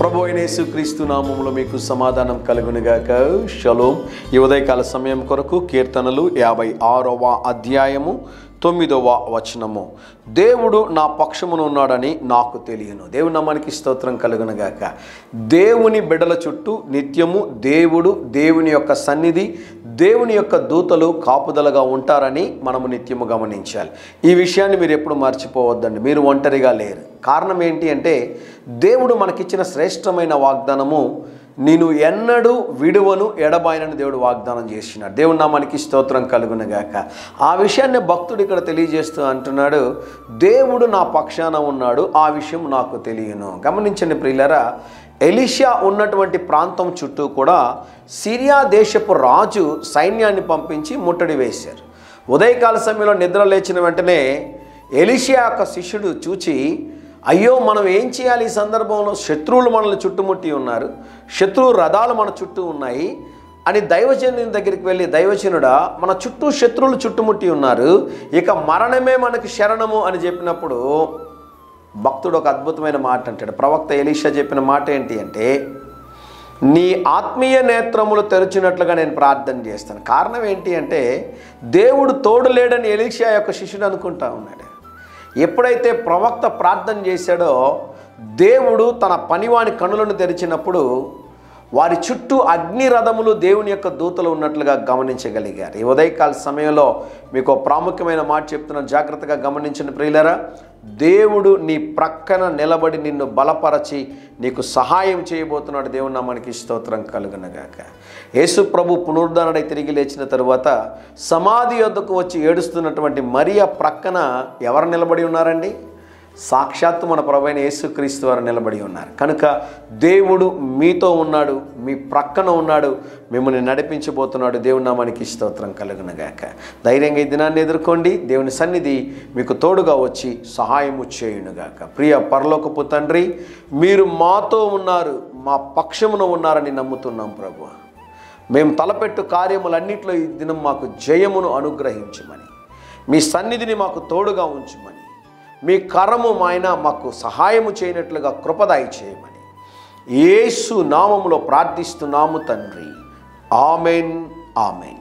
ప్రభు అయిన యేసుక్రీస్తు నామములో మీకు సమాధానం కలుగునుగాక. షలోమ్. ఈ ఉదయకాల సమయం కొరకు కీర్తనలు 56వ అధ్యాయము 9వ వచనము. దేవుడు నా పక్షమున ఉన్నాడని నాకు తెలియను. దేవుని నామానికి స్తోత్రం కలుగునుగాక. దేవుని బిడ్డల చుట్టూ నిత్యము దేవుని యొక్క సన్నిధి, దేవుని యొక్క దూతలు కాపుదలగా ఉంటారని మనము నిత్యము గమనించాలి. ఈ విషయాన్ని మీరు ఎప్పుడు మర్చిపోవద్దండి. మీరు ఒంటరిగా లేరు. కారణం ఏంటి అంటే, దేవుడు మనకిచ్చిన శ్రేష్టమైన వాగ్దానము, నేను ఎన్నడూ విడువను ఎడబాయనని దేవుడు వాగ్దానం చేసినాడు. దేవుని నామానికి స్తోత్రం కలుగునుగాక. ఆ విషయాన్ని భక్తుడు ఇక్కడ తెలియజేస్తూ అంటున్నాడు, దేవుడు నా పక్షాన ఉన్నాడు, ఆ విషయం నాకు తెలియను. గమనించండి ప్రియులారా, ఎలీషా ఉన్నటువంటి ప్రాంతం చుట్టూ కూడా సిరియా దేశపు రాజు సైన్యాన్ని పంపించి ముట్టడి వేశారు. ఉదయకాల సమయంలో నిద్ర లేచిన వెంటనే ఎలీషా యొక్క శిష్యుడు చూచి, అయ్యో మనం ఏం చేయాలి ఈ సందర్భంలో, శత్రువులు మనల్ని చుట్టుముట్టి ఉన్నారు, శత్రువు రథాలు మన చుట్టూ ఉన్నాయి అని దైవజనుని దగ్గరికి వెళ్ళి, దైవజనుడా మన చుట్టూ శత్రువులు చుట్టుముట్టి ఉన్నారు, ఇక మరణమే మనకి శరణము అని చెప్పినప్పుడు భక్తుడు ఒక అద్భుతమైన మాట అంటాడు. ప్రవక్త ఎలీషా చెప్పిన మాట ఏంటి అంటే, నీ ఆత్మీయ నేత్రములు తెరిచినట్లుగా నేను ప్రార్థన చేస్తాను. కారణం ఏంటి అంటే, దేవుడు తోడు లేడని ఎలీషా యొక్క శిష్యుడు అనుకుంటా ఉన్నాడు. ఎప్పుడైతే ప్రవక్త ప్రార్థన చేశాడో, దేవుడు తన పనివాని కనులను తెరిచినప్పుడు వారి చుట్టూ అగ్ని రథములు దేవుని యొక్క దూతలు ఉన్నట్లుగా గమనించగలిగారు. ఈ ఉదయకాల సమయంలో మీకు ప్రాముఖ్యమైన మాట చెప్తున్నాను, జాగ్రత్తగా గమనించండి ప్రియులారా. దేవుడు నీ ప్రక్కన నిలబడి నిన్ను బలపరచి నీకు సహాయం చేయబోతున్నాడు. దేవుని నామానికి స్తోత్రం కలుగునుగాక. యేసు ప్రభు పునరుద్ధరణై తిరిగి లేచిన తరువాత సమాధి యొద్దకు వచ్చి ఏడుస్తున్నటువంటి మరియ ప్రక్కన ఎవరు నిలబడి ఉన్నారండి? సాక్షాత్తు మన ప్రభువైన యేసుక్రీస్తు వారు నిలబడి ఉన్నారు. కనుక దేవుడు మీతో ఉన్నాడు, మీ ప్రక్కన ఉన్నాడు, మిమ్మల్ని నడిపించబోతున్నాడు. దేవుని నామానికి స్తోత్రం కలుగునుగాక. ధైర్యంగా ఈ దినాన్ని ఎదుర్కోండి. దేవుని సన్నిధి మీకు తోడుగా వచ్చి సహాయము చేయునుగాక. ప్రియ పరలోకపు తండ్రి, మీరు మాతో ఉన్నారు, మా పక్షమున ఉన్నారని నమ్ముతున్నాం ప్రభు. మేము తలపెట్టు కార్యములన్నింటిలో ఈ దినం మాకు జయమును అనుగ్రహించమని, మీ సన్నిధిని మాకు తోడుగా ఉంచమని, మీ కరము మాయన మాకు సహాయము చేయనట్లుగా కృపదాయి చేయమని యేసు నామములో ప్రార్థిస్తున్నాము తండ్రి. Amen, amen.